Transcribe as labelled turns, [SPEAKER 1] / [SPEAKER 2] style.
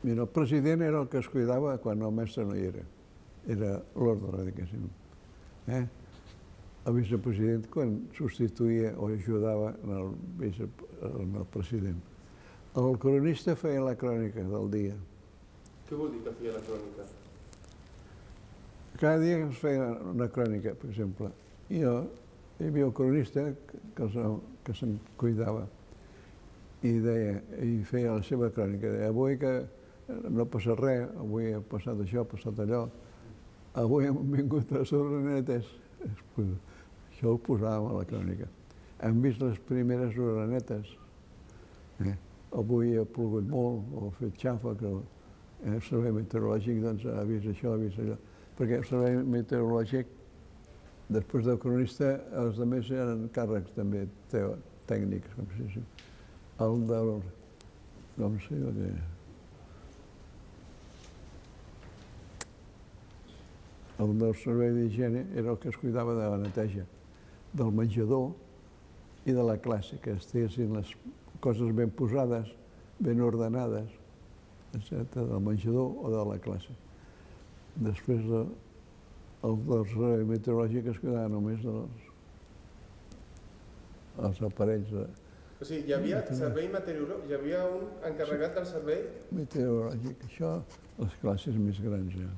[SPEAKER 1] Mira, el president era el que es cuidava quan el mestre no hi era. Era l'ordre, diguéssim. El vicepresident quan substituïa o ajudava el president. El cronista feia la crònica del dia.
[SPEAKER 2] Què vol dir que feia la crònica?
[SPEAKER 1] Cada dia es feia una crònica, per exemple. Hi havia un cronista que se'n cuidava i feia la seva crònica. Deia, avui que no passa res, avui ha passat això, ha passat allò, avui hem vingut les orenetes. Això ho posàvem a la crònica. Hem vist les primeres orenetes. Avui ha plogut molt, o ha fet xafa, que el servei meteorològic ha vist això, ha vist allò. Perquè el servei meteorològic, després del cronista, els altres eren càrrecs també tècnics, com si diu. El del... com si diu que... El del servei d'higiene era el que es cuidava de la neteja del menjador i de la classe, que estiguessin les coses ben posades, ben ordenades, etc., del menjador o de la classe. Després el del servei meteorològic es cuidava només dels aparells.
[SPEAKER 2] O sigui, hi havia servei meteorològic, hi havia un encarregat del servei?
[SPEAKER 1] Meteorològic, això, les classes més grans ja.